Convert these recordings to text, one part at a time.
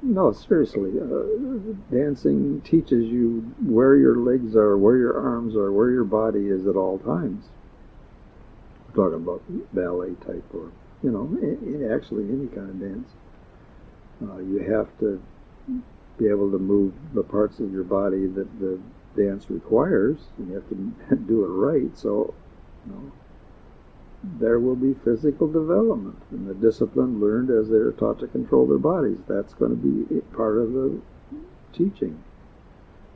No, seriously, dancing teaches you where your legs are, where your arms are, where your body is at all times. We're talking about ballet type or, actually any kind of dance. You have to be able to move the parts of your body that the dance requires, and you have to do it right. So, you know, there will be physical development and the discipline learned as they're taught to control their bodies. That's going to be part of the teaching.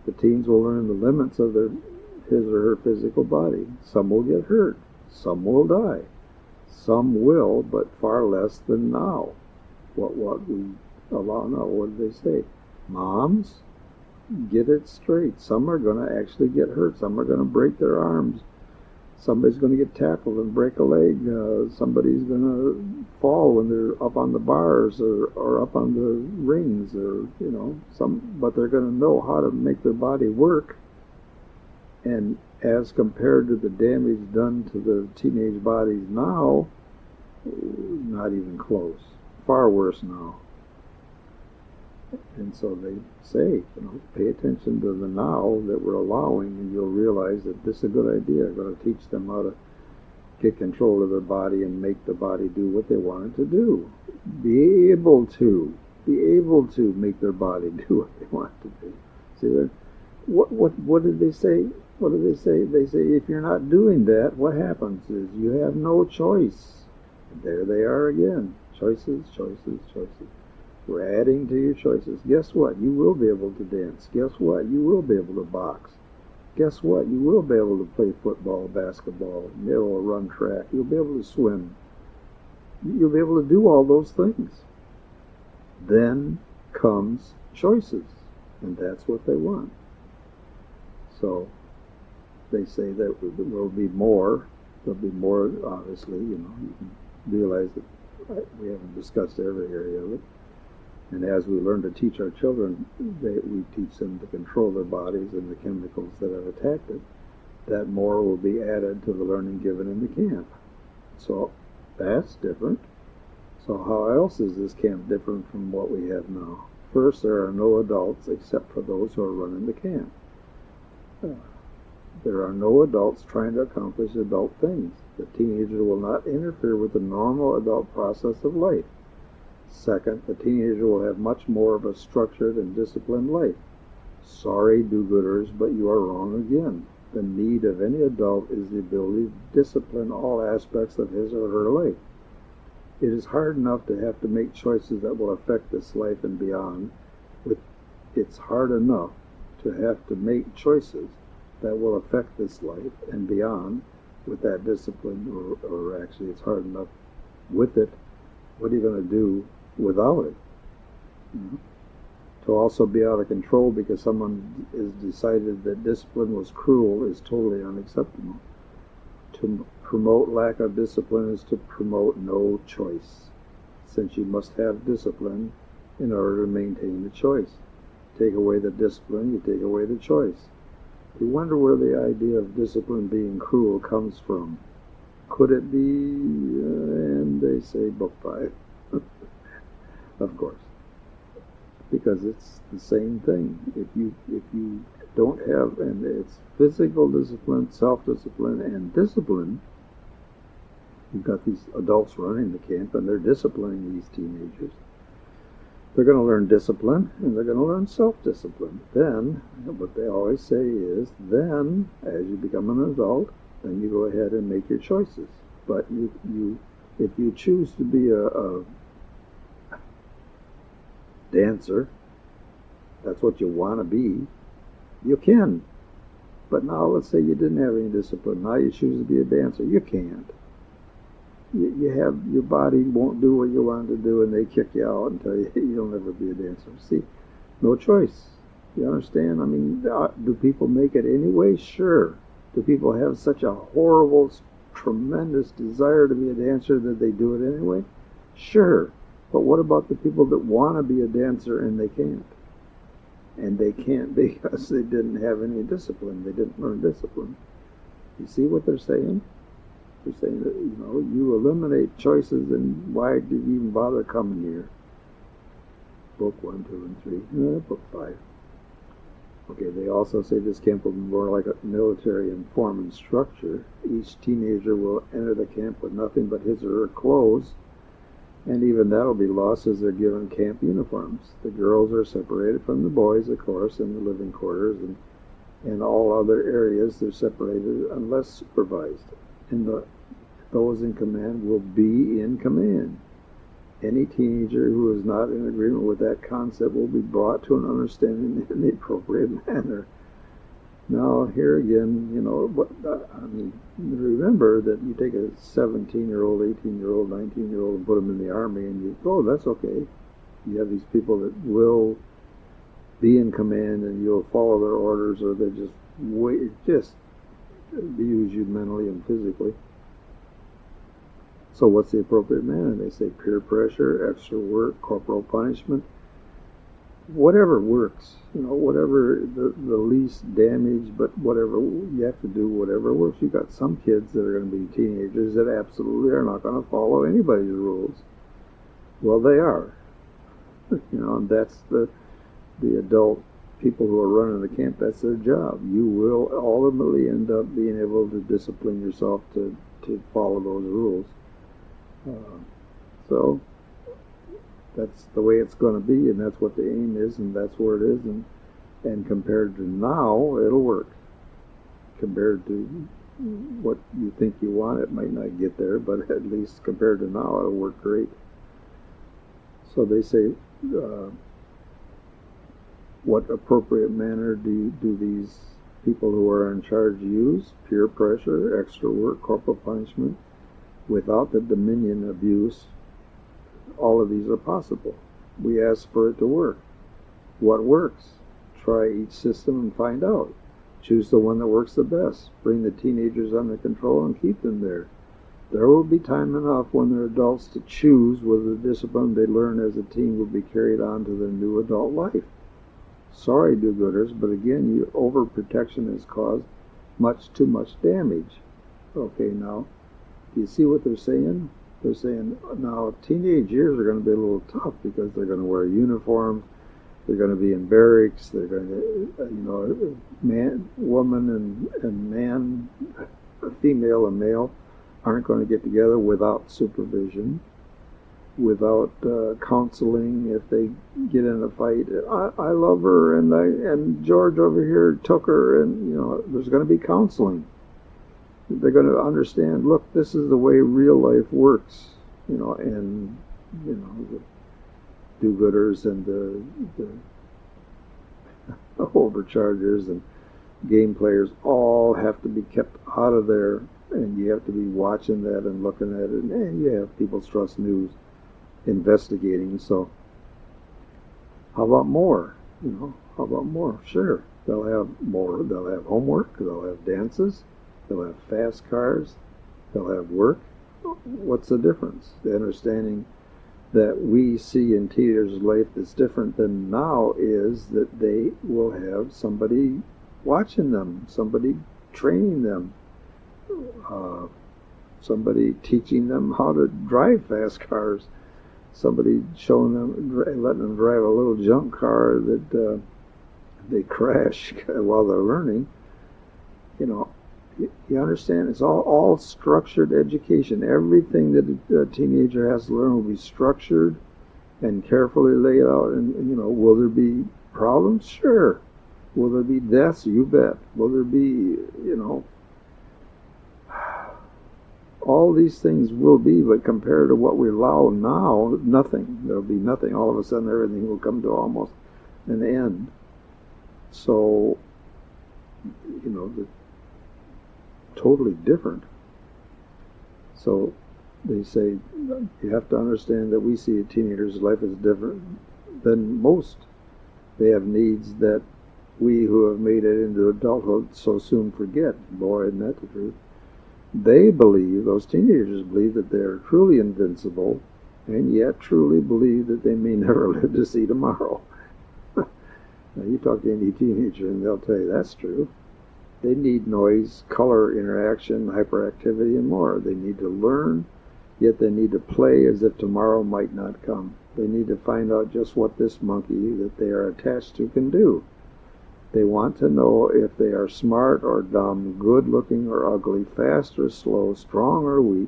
The teens will learn the limits of his or her physical body. Some will get hurt. Some will die. Some will, but far less than now. What we allow now. What do they say? Moms, get it straight. Some are going to actually get hurt. Some are going to break their arms. Somebody's going to get tackled and break a leg. Somebody's going to fall when they're up on the bars or up on the rings, or but they're going to know how to make their body work. And as compared to the damage done to the teenage bodies now, not even close. Far worse now. And so they say, pay attention to the now that we're allowing, and you'll realize that this is a good idea. I'm going to teach them how to get control of their body and make the body do what they want it to do. Be able to make their body do what they want it to do. See, what did they say? What did they say? They say, if you're not doing that, what happens is you have no choice. And there they are again. Choices, choices, choices. We're adding to your choices. Guess what? You will be able to dance. Guess what? You will be able to box. Guess what? You will be able to play football, basketball, you'll be able to run track. You'll be able to swim. You'll be able to do all those things. Then comes choices, and that's what they want. So they say that there will be more. There'll be more, obviously, you can realize that we haven't discussed every area of it. And as we learn to teach our children, we teach them to control their bodies and the chemicals that have attacked it. That more will be added to the learning given in the camp. So that's different. So how else is this camp different from what we have now? First, there are no adults except for those who are running the camp. There are no adults trying to accomplish adult things. The teenager will not interfere with the normal adult process of life. Second, the teenager will have much more of a structured and disciplined life. Sorry, do-gooders, but you are wrong again. The need of any adult is the ability to discipline all aspects of his or her life. It is hard enough to have to make choices that will affect this life and beyond. It's hard enough to have to make choices that will affect this life and beyond with that discipline, or actually it's hard enough with it. What are you going to do without it? To also be out of control because someone has decided that discipline was cruel is totally unacceptable. To promote lack of discipline is to promote no choice, since you must have discipline in order to maintain the choice. Take away the discipline, you take away the choice. You wonder where the idea of discipline being cruel comes from. Could it be, and they say Book 5, of course, because it's the same thing. If you don't have, and it's physical discipline, self-discipline, and discipline. You've got these adults running the camp, and they're disciplining these teenagers. They're going to learn discipline, and they're going to learn self-discipline. Then, what they always say is, then, as you become an adult, then you go ahead and make your choices. But if you choose to be a dancer, that's what you want to be, you can. But now let's say you didn't have any discipline. Now you choose to be a dancer. You can't. You have, your body won't do what you want to do, and they kick you out and tell you you'll never be a dancer. See, no choice. You understand? I mean, do people make it anyway? Sure. Do people have such a horrible, tremendous desire to be a dancer that they do it anyway? Sure. But what about the people that want to be a dancer and they can't? And they can't because they didn't have any discipline. They didn't learn discipline. You see what they're saying? They're saying that, you eliminate choices, and why did you even bother coming here? book 1, 2, and 3. Book 5. Okay, they also say this camp will be more like a military in form and structure. Each teenager will enter the camp with nothing but his or her clothes, and even that will be lost as they're given camp uniforms. The girls are separated from the boys, of course, in the living quarters, and in all other areas they're separated unless supervised. And those in command will be in command. Any teenager who is not in agreement with that concept will be brought to an understanding in the appropriate manner. Now, here again, remember that you take a 17-year-old, 18-year-old, 19-year-old and put them in the army, and that's okay. You have these people that will be in command, and you'll follow their orders, or they just abuse you mentally and physically. So what's the appropriate manner? They say peer pressure, extra work, corporal punishment, whatever works. Whatever the least damage, but whatever, you have to do whatever works. You've got some kids that are going to be teenagers that absolutely are not going to follow anybody's rules. Well, they are. And that's the adult people who are running the camp. That's their job. You will ultimately end up being able to discipline yourself to follow those rules. So that's the way it's going to be, and that's what the aim is, and that's where it is. And compared to now, it'll work. Compared to what you think you want, it might not get there, but at least compared to now, it'll work great. So they say, what appropriate manner do these people who are in charge use? Peer pressure, extra work, corporal punishment, without the dominion abuse. All of these are possible. We ask for it to work. What works? Try each system and find out. Choose the one that works the best. Bring the teenagers under control and keep them there. There will be time enough when they're adults to choose whether the discipline they learn as a teen will be carried on to their new adult life. Sorry, do-gooders, but again, your overprotection has caused too much damage. Okay, now, do you see what they're saying? They're saying, now, teenage years are going to be a little tough because they're going to wear uniforms, they're going to be in barracks, they're going to, woman and man, female and male, aren't going to get together without supervision, without counseling. If they get in a fight, I love her, and George over here took her, and there's going to be counseling. They're going to understand, look, this is the way real life works, and the do-gooders and the overchargers and game players all have to be kept out of there, and you have to be watching that and looking at it, and you have People's Trust News investigating. So how about more? How about more? Sure, they'll have more. They'll have homework, they'll have dances, they'll have fast cars, they'll have work. What's the difference? The understanding that we see in teenagers' life that's different than now is that they will have somebody watching them, somebody training them, somebody teaching them how to drive fast cars, somebody showing them, letting them drive a little junk car that they crash while they're learning. You understand? It's all structured education. Everything that a teenager has to learn will be structured and carefully laid out. And will there be problems? Sure. Will there be deaths? You bet. Will there be, all these things will be, but compared to what we allow now, nothing. There'll be nothing. All of a sudden, everything will come to almost an end. So, totally different. So they say you have to understand that we see a teenager's life as different than most. They have needs that we who have made it into adulthood so soon forget. Boy, isn't that the truth? They believe, those teenagers believe, that they are truly invincible, and yet truly believe that they may never live to see tomorrow. Now you talk to any teenager and they'll tell you that's true. They need noise, color, interaction, hyperactivity, and more. They need to learn, yet they need to play as if tomorrow might not come. They need to find out just what this monkey that they are attached to can do. They want to know if they are smart or dumb, good-looking or ugly, fast or slow, strong or weak.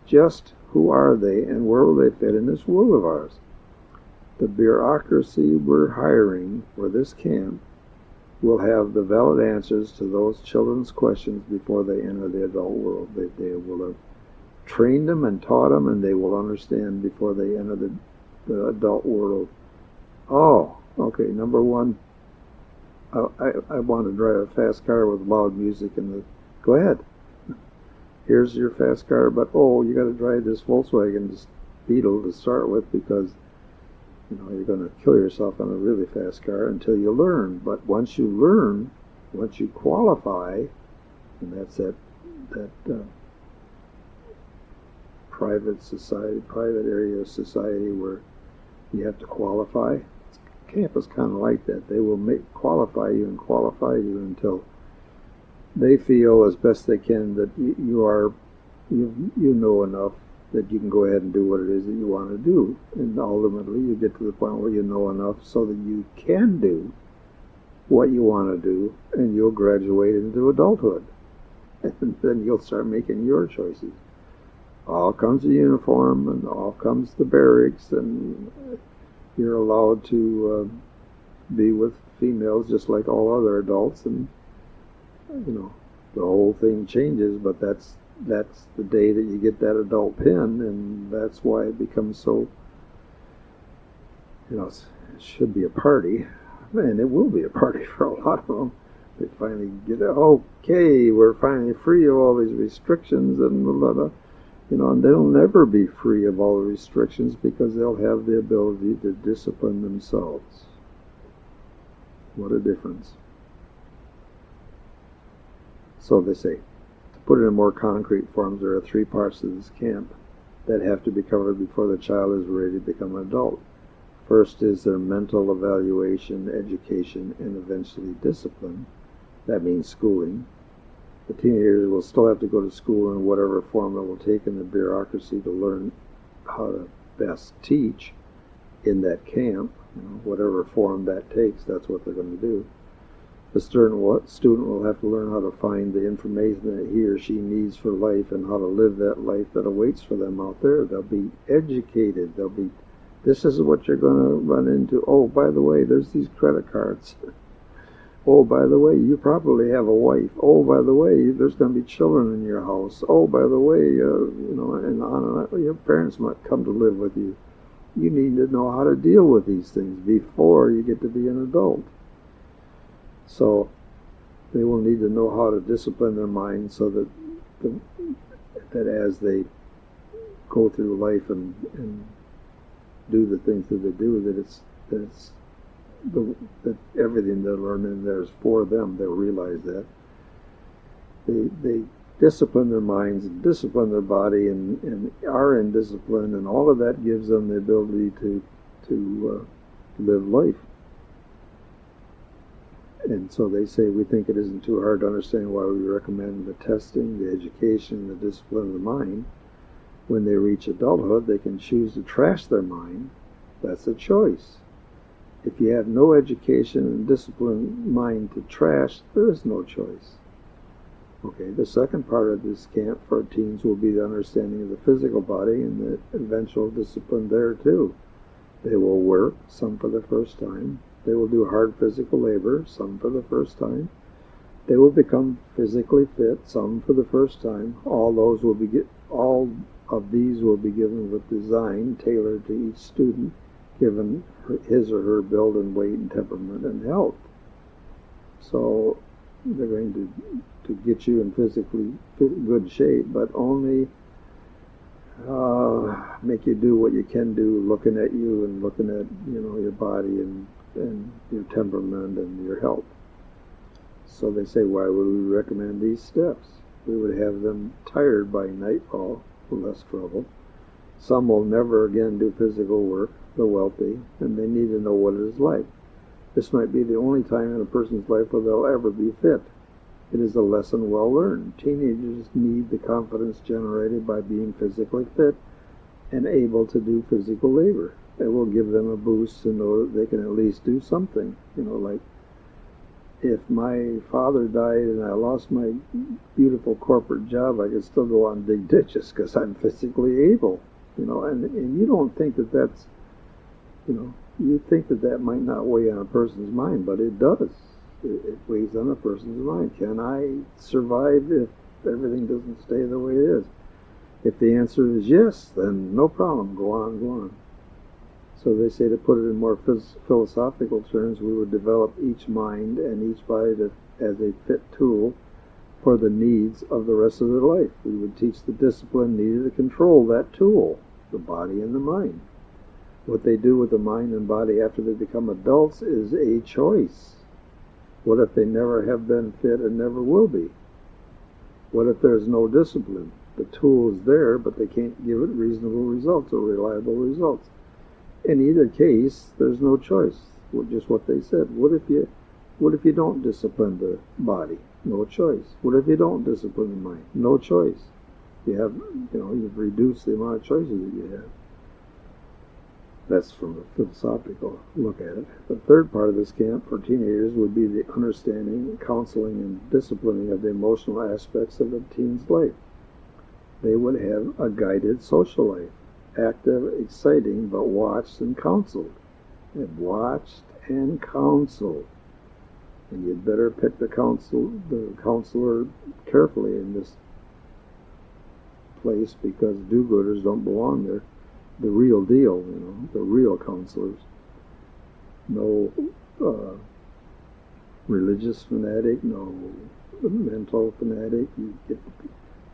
Just who are they and where will they fit in this world of ours? The bureaucracy we're hiring for this camp will have the valid answers to those children's questions before they enter the adult world. They will have trained them and taught them, and they will understand before they enter the adult world. Oh, okay, number one, I want to drive a fast car with loud music go ahead. Here's your fast car, but you got to drive this Volkswagen Beetle to start with because you're going to kill yourself on a really fast car until you learn. But once you learn, once you qualify, and that's that private area of society where you have to qualify. Camp is kind of like that. They will qualify you until they feel as best they can that you know enough that you can go ahead and do what it is that you want to do. And ultimately you get to the point where you know enough so that you can do what you want to do, and you'll graduate into adulthood. And then you'll start making your choices. All comes the uniform, and all comes the barracks, and you're allowed to be with females just like all other adults, and the whole thing changes. But that's the day that you get that adult pin, and that's why it becomes so. It should be a party, and it will be a party for a lot of them. They finally get okay, we're finally free of all these restrictions and blah, blah. And they'll never be free of all the restrictions because they'll have the ability to discipline themselves. What a difference. So they say, to put it in more concrete forms, there are 3 parts of this camp that have to be covered before the child is ready to become an adult. First is their mental evaluation, education, and eventually discipline. That means schooling. The teenagers will still have to go to school in whatever form it will take in the bureaucracy to learn how to best teach in that camp. Whatever form that takes, that's what they're going to do. The student will have to learn how to find the information that he or she needs for life and how to live that life that awaits for them out there. They'll be educated. This is what you're going to run into. Oh, by the way, there's these credit cards. Oh, by the way, you probably have a wife. Oh, by the way, there's going to be children in your house. Oh, by the way, and on and on. Your parents might come to live with you. You need to know how to deal with these things before you get to be an adult. So they will need to know how to discipline their mind so that as they go through life and do the things that they do, that everything they're learning there is for them. They'll realize that. They discipline their minds and discipline their body and are in discipline, and all of that gives them the ability to live life. And so they say, we think it isn't too hard to understand why we recommend the testing, the education, the discipline of the mind. When they reach adulthood, they can choose to trash their mind. That's a choice. If you have no education and disciplined mind to trash, there is no choice. Okay, the second part of this camp for teens will be the understanding of the physical body and the eventual discipline there too. They will work, some for the first time. They will do hard physical labor, some for the first time. They will become physically fit, some for the first time. All of these will be given with design tailored to each student, given his or her build and weight and temperament and health. So they're going to get you in physically good shape, but only make you do what you can do, looking at you and looking at your body and your temperament and your health. So they say, why would we recommend these steps? We would have them tired by nightfall for less trouble. Some will never again do physical work, the wealthy, and they need to know what it is like. This might be the only time in a person's life where they'll ever be fit. It is a lesson well learned. Teenagers need the confidence generated by being physically fit and able to do physical labor. it will give them a boost to know that they can at least do something. Like if my father died and I lost my beautiful corporate job, I could still go out and dig ditches because I'm physically able. And you don't think that that's, you think that that might not weigh on a person's mind, but it does. It weighs on a person's mind. Can I survive if everything doesn't stay the way it is? If the answer is yes, then no problem. Go on. So they say, to put it in more philosophical terms, we would develop each mind and each body as a fit tool for the needs of the rest of their life. We would teach the discipline needed to control that tool, the body and the mind. What they do with the mind and body after they become adults is a choice. What if they never have been fit and never will be? What if there's no discipline? The tool is there, but they can't give it reasonable results or reliable results. In either case, there's no choice. Just what they said. What if you don't discipline the body? No choice. What if you don't discipline the mind? No choice. You've reduced the amount of choices that you have. That's from a philosophical look at it. The third part of this camp for teenagers would be the understanding, counseling, and disciplining of the emotional aspects of a teen's life. They would have a guided social life, active, exciting, but watched and counseled. And watched and counseled. And you'd better pick the counselor carefully in this place, because do-gooders don't belong there. The real deal, the real counselors. No religious fanatic, no mental fanatic.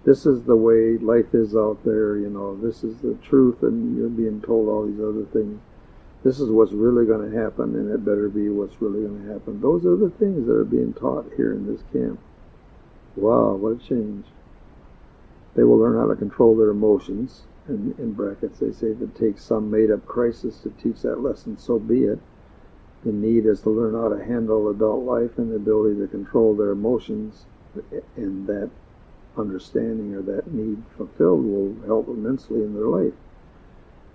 This is the way life is out there, this is the truth, and you're being told all these other things. This is what's really going to happen, and it better be what's really going to happen. Those are the things that are being taught here in this camp. Wow, what a change. They will learn how to control their emotions. And in brackets, they say, if it takes some made-up crisis to teach that lesson, so be it. The need is to learn how to handle adult life, and the ability to control their emotions, and that understanding or that need fulfilled will help immensely in their life.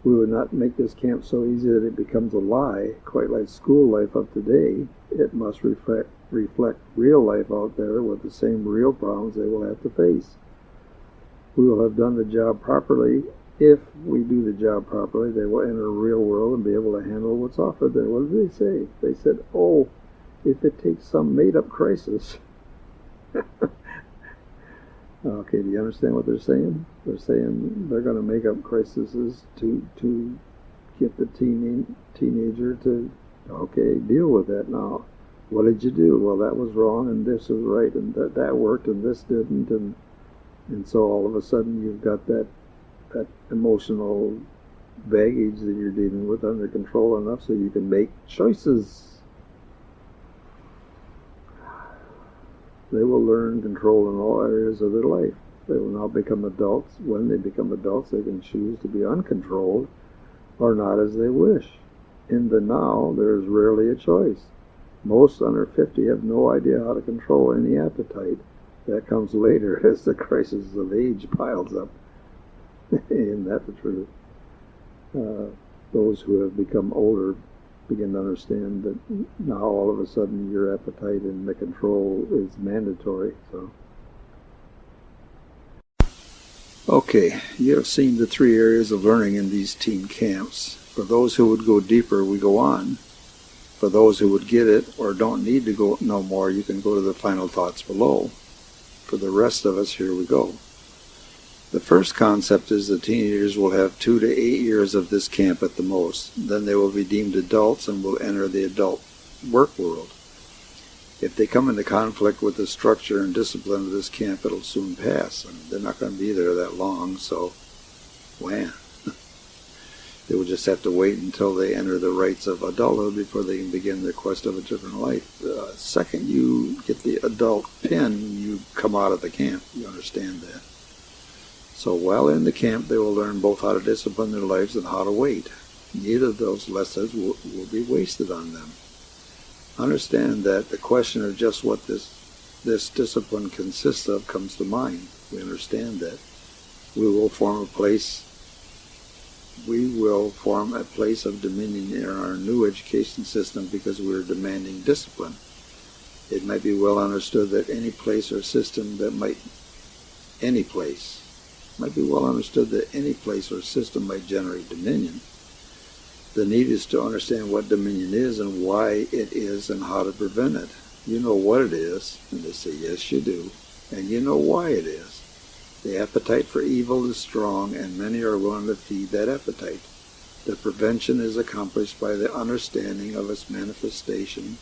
We would not make this camp so easy that it becomes a lie, quite like school life of today. It must reflect real life out there with the same real problems they will have to face. We will have done the job properly. If we do the job properly, they will enter the real world and be able to handle what's offered there. What did they say? They said, if it takes some made-up crisis. Okay, do you understand what they're saying? They're saying they're going to make up crises to get the teenager to, deal with that now. What did you do? Well, that was wrong, and this was right, and that worked, and this didn't, and so all of a sudden you've got that emotional baggage that you're dealing with under control enough so you can make choices. They will learn control in all areas of their life. They will now become adults. When they become adults, they can choose to be uncontrolled or not as they wish. In the now, there is rarely a choice. Most under 50 have no idea how to control any appetite. That comes later as the crisis of age piles up. Isn't that the truth? Those who have become older begin to understand that now all of a sudden your appetite and the control is mandatory. Okay, you have seen the 3 areas of learning in these teen camps. For those who would go deeper, we go on. For those who would get it or don't need to go no more, you can go to the final thoughts below. For the rest of us, here we go. The first concept is the teenagers will have 2 to 8 years of this camp at the most. Then they will be deemed adults and will enter the adult work world. If they come into conflict with the structure and discipline of this camp, it'll soon pass. They're not going to be there that long, so wham. They will just have to wait until they enter the rites of adulthood before they can begin their quest of a different life. The second you get the adult pin, you come out of the camp. You understand that. So while in the camp, they will learn both how to discipline their lives and how to wait. Neither of those lessons will be wasted on them. Understand that the question of just what this discipline consists of comes to mind. We understand that. We will form a place we will form a place of dominion in our new education system because we're demanding discipline. It might be well understood that any place or system that might generate dominion. The need is to understand what dominion is and why it is and how to prevent it. You know what it is, and they say, yes, you do, and you know why it is. The appetite for evil is strong, and many are willing to feed that appetite. The prevention is accomplished by the understanding of its manifestation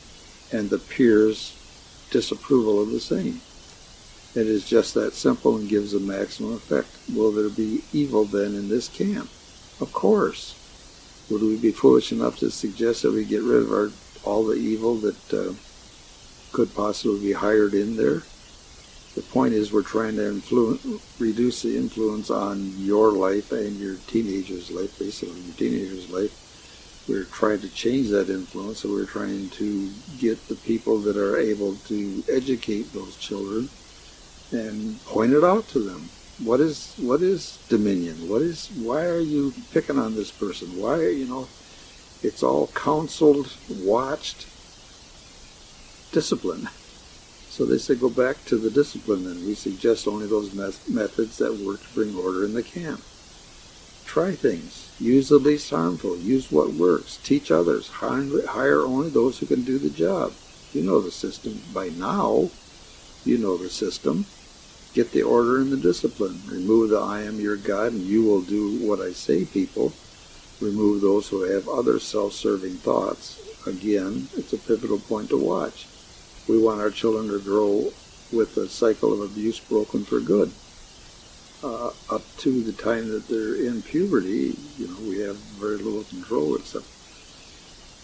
and the peers' disapproval of the same. It is just that simple and gives a maximum effect. Will there be evil then in this camp? Of course. Would we be foolish enough to suggest that we get rid of all the evil that could possibly be hired in there? The point is we're trying to reduce the influence on your life and your teenager's life, basically your teenager's life. We're trying to change that influence, so we're trying to get the people that are able to educate those children and point it out to them. What is dominion? Why are you picking on this person? Why, it's all counseled, watched discipline. So they say go back to the discipline then. We suggest only those methods that work to bring order in the camp. Try things. Use the least harmful. Use what works. Teach others. Hire only those who can do the job. You know the system. By now, you know the system. Get the order and the discipline. Remove the I am your God and you will do what I say people. Remove those who have other self-serving thoughts. Again, it's a pivotal point to watch. We want our children to grow with the cycle of abuse broken for good. Up to the time that they're in puberty, we have very little control except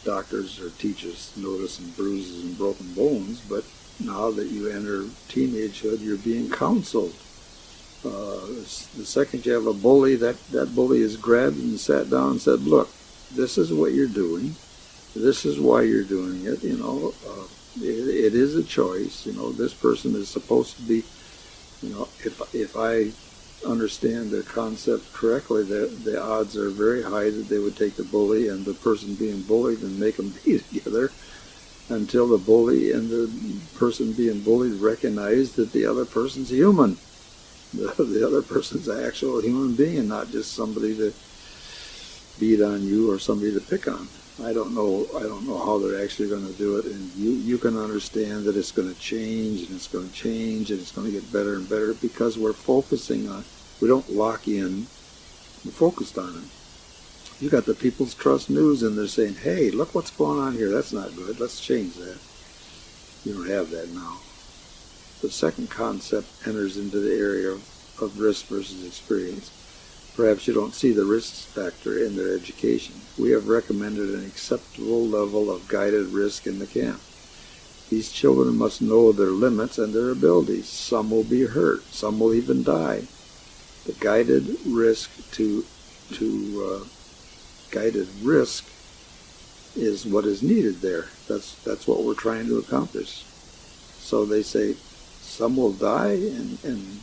doctors or teachers noticing bruises and broken bones. But now that you enter teenagehood, you're being counseled. The second you have a bully, that bully is grabbed and sat down and said, look, this is what you're doing. This is why you're doing it, It is a choice. This person is supposed to be, if I understand the concept correctly, the odds are very high that they would take the bully and the person being bullied and make them be together until the bully and the person being bullied recognize that the other person's human. The other person's an actual human being and not just somebody to beat on you or somebody to pick on. I don't know how they're actually going to do it, and you can understand that it's going to change, and it's going to change, and it's going to get better and better because we're focusing on, we don't lock in, we're focused on it. You got the People's Trust News, and they're saying, hey, look what's going on here, that's not good, let's change that. You don't have that now. The second concept enters into the area of risk versus experience. Perhaps you don't see the risk factor in their education. We have recommended an acceptable level of guided risk in the camp. These children must know their limits and their abilities. Some will be hurt. Some will even die. The guided risk guided risk is what is needed there. That's what we're trying to accomplish. So they say some will die, and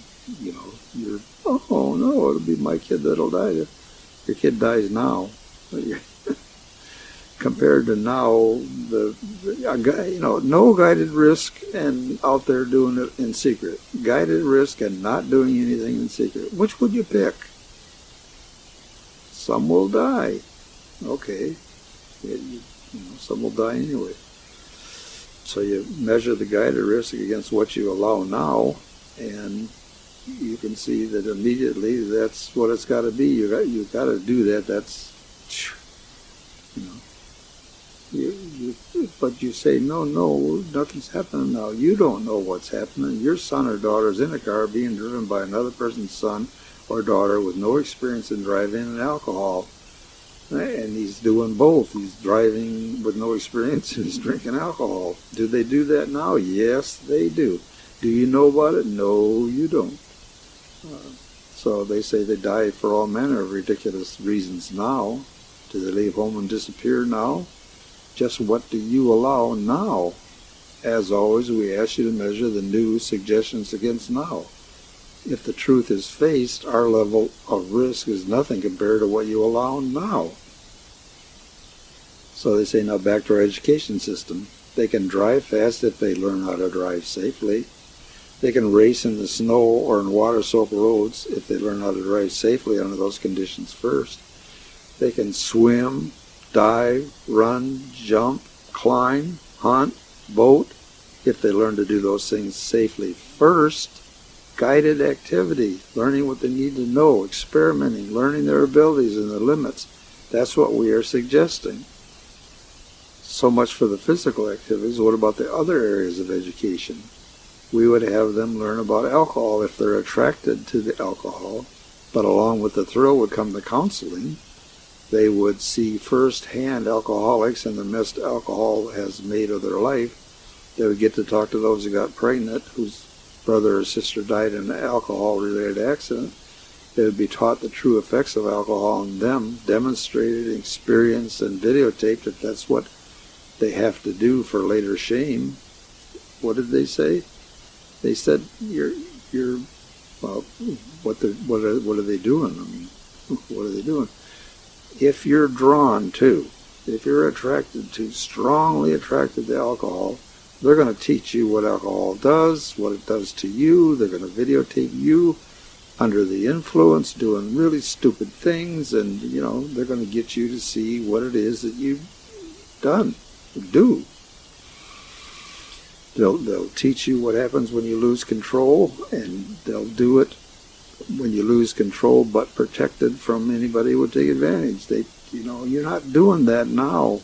you're, oh no, it'll be my kid that'll die. Your kid dies now. Compared to now, no guided risk and out there doing it in secret. Guided risk and not doing anything in secret. Which would you pick? Some will die. Okay. Some will die anyway. So you measure the guided risk against what you allow now, and you can see that immediately that's what it's got to be. You got to do that. That's, but you say, no, nothing's happening now. You don't know what's happening. Your son or daughter's in a car being driven by another person's son or daughter with no experience in driving and alcohol. And he's doing both. He's driving with no experience and he's drinking alcohol. Do they do that now? Yes, they do. Do you know about it? No, you don't. So they say they die for all manner of ridiculous reasons now. Do they leave home and disappear now? Just what do you allow now? As always, we ask you to measure the new suggestions against now. if the truth is faced, our level of risk is nothing compared to what you allow now. So they say, now back to our education system. They can drive fast if they learn how to drive safely. They can race in the snow or in water-soaked roads if they learn how to drive safely under those conditions first. They can swim, dive, run, jump, climb, hunt, boat if they learn to do those things safely first. Guided activity, learning what they need to know, experimenting, learning their abilities and their limits. That's what we are suggesting. So much for the physical activities. What about the other areas of education? We would have them learn about alcohol if they're attracted to the alcohol, but along with the thrill would come the counseling. They would see firsthand alcoholics and the mess alcohol has made of their life. They would get to talk to those who got pregnant, whose brother or sister died in an alcohol-related accident. They would be taught the true effects of alcohol on them, demonstrated, experienced, and videotaped if that's what they have to do for later shame. What did they say? They said, well, what are they doing? I mean, what are they doing? If you're drawn to, if you're attracted to, strongly attracted to alcohol, they're going to teach you what alcohol does, what it does to you. They're going to videotape you under the influence doing really stupid things, and, they're going to get you to see what it is that you've do. They'll teach you what happens when you lose control, and they'll do it when you lose control, but protected from anybody who would take advantage. You're not doing that now.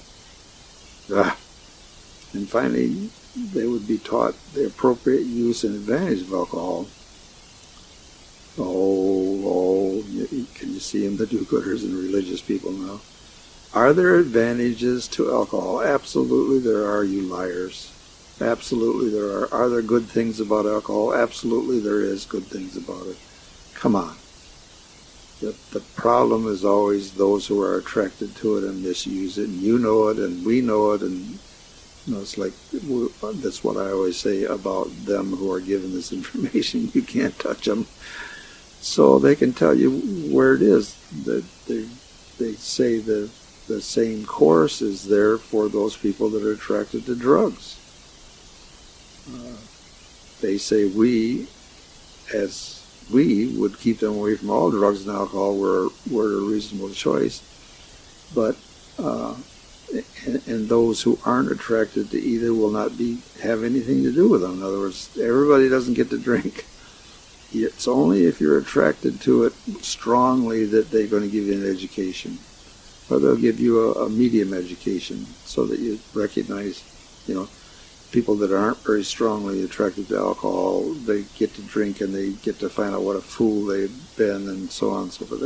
And finally, they would be taught the appropriate use and advantage of alcohol. Can you see them, the do-gooders and religious people now? Are there advantages to alcohol? Absolutely there are, you liars. Absolutely there are. Are there good things about alcohol? Absolutely there is good things about it. Come on. The problem is always those who are attracted to it and misuse it. And you know it, and we know it, and it's like, that's what I always say about them who are given this information. You can't touch them. So they can tell you where it is. They say the same course is there for those people that are attracted to drugs. They say we would keep them away from all drugs and alcohol were a reasonable choice. But and those who aren't attracted to either will not have anything to do with them. In other words, everybody doesn't get to drink. It's only if you're attracted to it strongly that they're going to give you an education. Or they'll give you a medium education so that you recognize, people that aren't very strongly attracted to alcohol, they get to drink and they get to find out what a fool they've been and so on and so forth.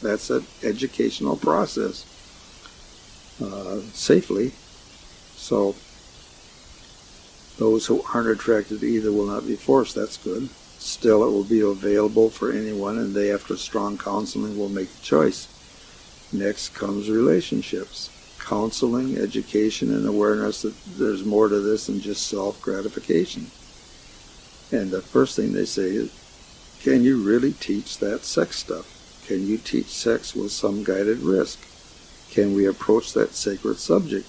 That's an educational process, safely. So those who aren't attracted to either will not be forced. That's good. Still, it will be available for anyone, and they, after strong counseling, will make the choice. Next comes relationships. Counseling, education, and awareness that there's more to this than just self-gratification. And the first thing they say is, can you really teach that sex stuff? Can you teach sex with some guided risk? Can we approach that sacred subject?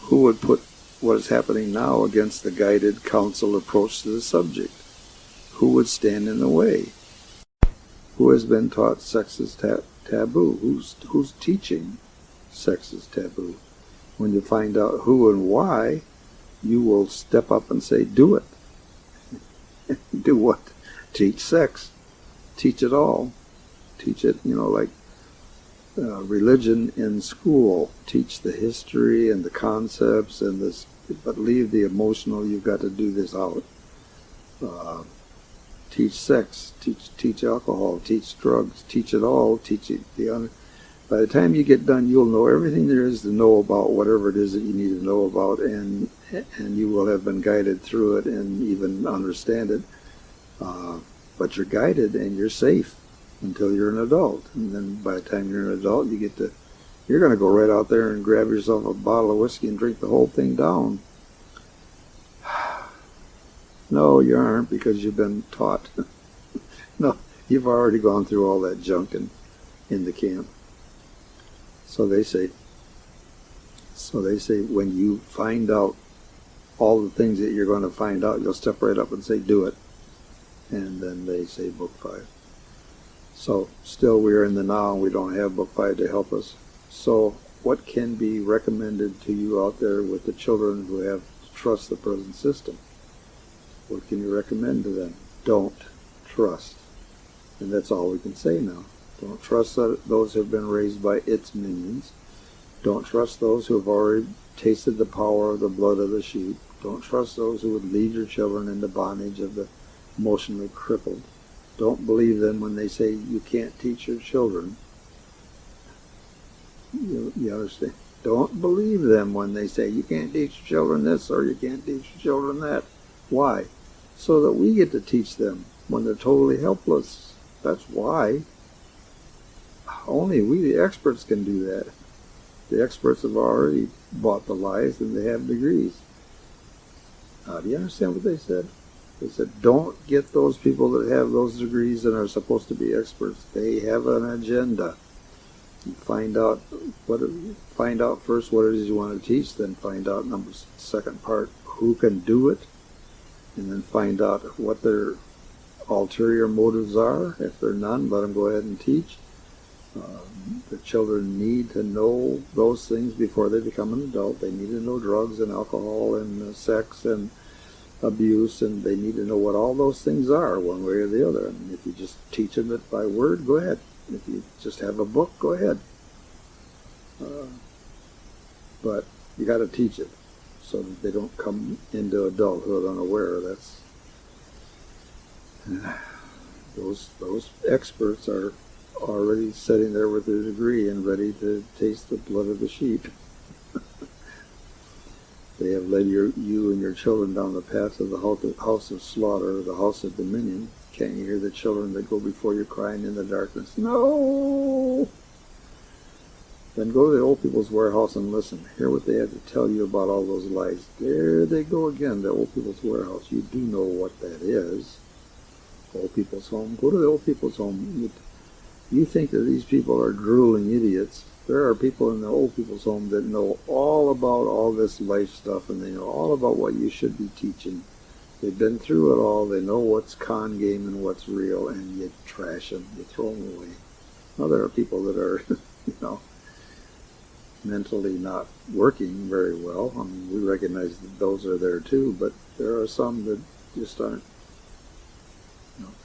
Who would put what is happening now against the guided counsel approach to the subject? Who would stand in the way? Who has been taught sex is taboo? Who's teaching sex is taboo? When you find out who and why, you will step up and say, do it. Do what? Teach sex. Teach it all. Teach it, like religion in school. Teach the history and the concepts and this, but leave the emotional. You've got to do this out. Teach sex. Teach alcohol. Teach drugs. Teach it all. Teach it. By the time you get done, you'll know everything there is to know about whatever it is that you need to know about, and you will have been guided through it and even understand it. But you're guided and you're safe until you're an adult. And then by the time you're an adult, you're going to go right out there and grab yourself a bottle of whiskey and drink the whole thing down. No, you aren't, because you've been taught. No, you've already gone through all that junk in the camp. So they say, when you find out all the things that you're going to find out, you'll step right up and say, do it. And then they say Book 5. So still we are in the now, and we don't have Book 5 to help us. So what can be recommended to you out there with the children who have to trust the present system? What can you recommend to them? Don't trust. And that's all we can say now. Don't trust those who have been raised by its minions. Don't trust those who have already tasted the power of the blood of the sheep. Don't trust those who would lead your children into bondage of the emotionally crippled. Don't believe them when they say you can't teach your children. You understand? Don't believe them when they say you can't teach your children this or you can't teach your children that. Why? So that we get to teach them when they're totally helpless. That's why. Only we, the experts, can do that. The experts have already bought the lies and they have degrees. Do you understand what they said? They said, don't get those people that have those degrees and are supposed to be experts. They have an agenda. You find out first what it is you want to teach, then find out second part, who can do it, and then find out what their ulterior motives are. If there are none, let them go ahead and teach. The children need to know those things before they become an adult. They need to know drugs and alcohol and sex and abuse, and they need to know what all those things are, one way or the other. And if you just teach them it by word, go ahead. If you just have a book, go ahead. But you got to teach it so that they don't come into adulthood unaware. That's those experts are already sitting there with their degree and ready to taste the blood of the sheep. They have led you and your children down the path of the house of slaughter, the house of dominion. Can't you hear the children that go before you crying in the darkness? No! Then go to the old people's warehouse and listen. Hear what they have to tell you about all those lies. There they go again, the old people's warehouse. You do know what that is. Old people's home. Go to the old people's home. You think that these people are drooling idiots. There are people in the old people's home that know all about all this life stuff, and they know all about what you should be teaching. They've been through it all. They know what's con game and what's real, and you trash them. You throw them away. Now, there are people that are, mentally not working very well. I mean, we recognize that those are there too, but there are some that just aren't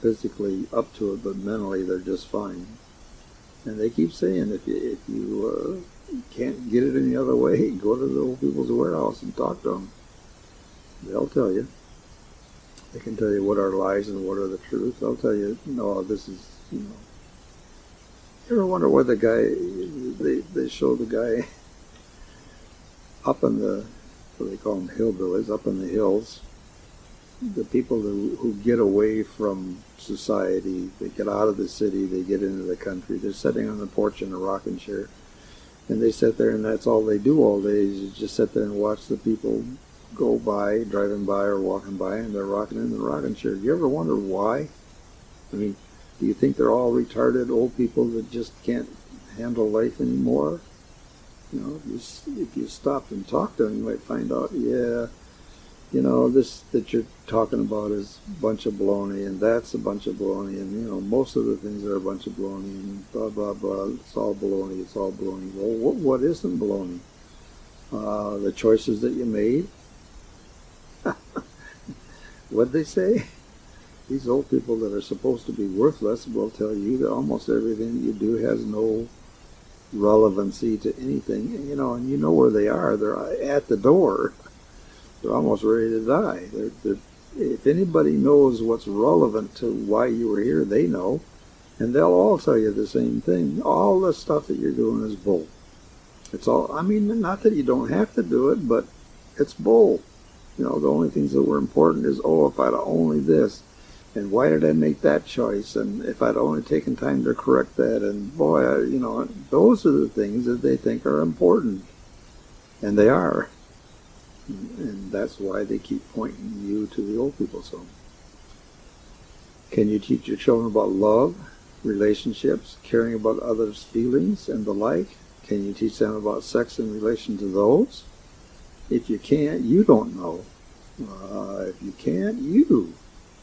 physically up to it, but mentally they're just fine. And they keep saying, if you can't get it any other way, go to the old people's warehouse and talk to them. They'll tell you. They can tell you what are lies and what are the truth. They'll tell you, no, this is, You ever wonder why the guy, they show the guy up in the, what they call them, hillbillies, up in the hills, the people who get away from society, they get out of the city, they get into the country, they're sitting on the porch in a rocking chair, and they sit there and that's all they do all day is just sit there and watch the people go by, driving by or walking by, and they're rocking in the rocking chair. Do you ever wonder why? I mean, do you think they're all retarded old people that just can't handle life anymore? If you stopped and talked to them, you might find out, this that you're talking about is a bunch of baloney, and that's a bunch of baloney, and, most of the things are a bunch of baloney, and blah, blah, blah, it's all baloney, it's all baloney. Well, what isn't baloney? The choices that you made? What'd they say? These old people that are supposed to be worthless will tell you that almost everything you do has no relevancy to anything, and you know where they are. They're at the door. They're almost ready to die. If anybody knows what's relevant to why you were here, they know, and they'll all tell you the same thing. All the stuff that you're doing is bull. It's all, not that you don't have to do it, but it's bull. The only things that were important is, if I'd only this, and why did I make that choice, and if I'd only taken time to correct that, and boy, those are the things that they think are important, and they are. And that's why they keep pointing you to the old people's home. Can you teach your children about love, relationships, caring about others' feelings, and the like? Can you teach them about sex in relation to those? If you can't, you don't know. If you can't, you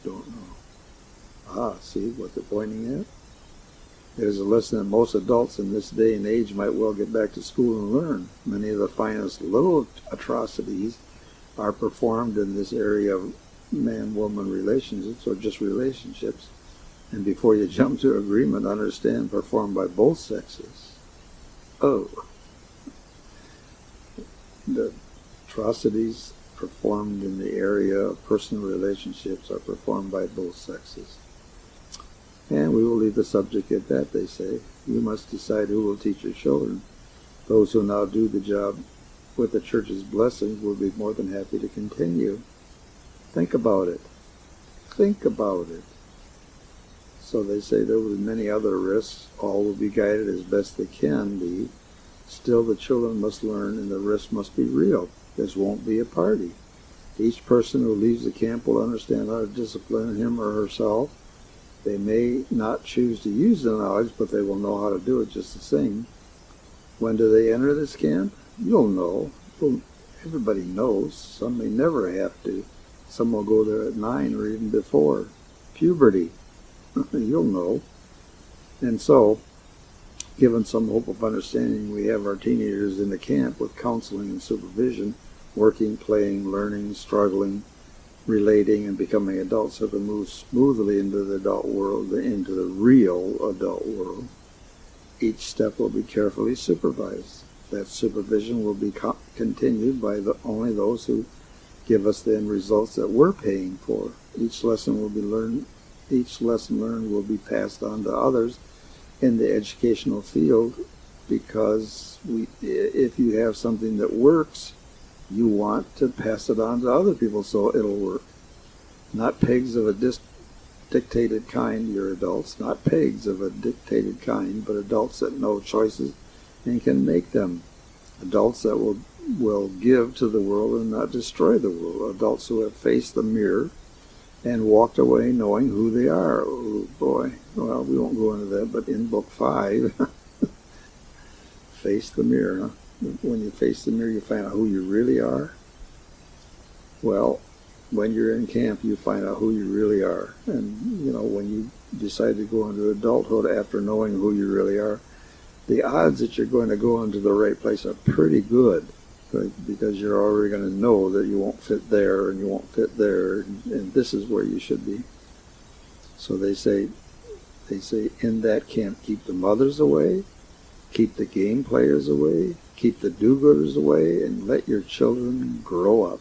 don't know. See what they're pointing at? There's a lesson that most adults in this day and age might well get back to school and learn. Many of the finest little atrocities are performed in this area of man-woman relationships, or just relationships. And before you jump to agreement, understand, performed by both sexes. Oh. The atrocities performed in the area of personal relationships are performed by both sexes. And we will leave the subject at that, they say. You must decide who will teach your children. Those who now do the job with the church's blessings will be more than happy to continue. Think about it. Think about it. So they say there will be many other risks. All will be guided as best they can be. Still, the children must learn, and the risks must be real. This won't be a party. Each person who leaves the camp will understand how to discipline him or herself. They may not choose to use the knowledge, but they will know how to do it just the same. When do they enter this camp? You'll know. Everybody knows. Some may never have to. Some will go there at 9 or even before. Puberty. You'll know. And so, given some hope of understanding, we have our teenagers in the camp with counseling and supervision, working, playing, learning, struggling, relating, and becoming adults, so to move smoothly into the adult world, into the real adult world. Each step will be carefully supervised. That supervision will be continued by only those who give us the end results that we're paying for. Each lesson learned will be passed on to others in the educational field, because if you have something that works, you want to pass it on to other people so it'll work. Not pigs of a dictated kind, you're adults. Not pigs of a dictated kind, but adults that know choices and can make them. Adults that will give to the world and not destroy the world. Adults who have faced the mirror and walked away knowing who they are. Oh boy. Well, we won't go into that, but in Book 5, face the mirror, huh? When you face the mirror, you find out who you really are. Well, when you're in camp, you find out who you really are. And, when you decide to go into adulthood after knowing who you really are, the odds that you're going to go into the right place are pretty good, because you're already going to know that you won't fit there and you won't fit there, and this is where you should be. So they say in that camp, keep the mothers away, keep the game players away, keep the do-gooders away, and let your children grow up.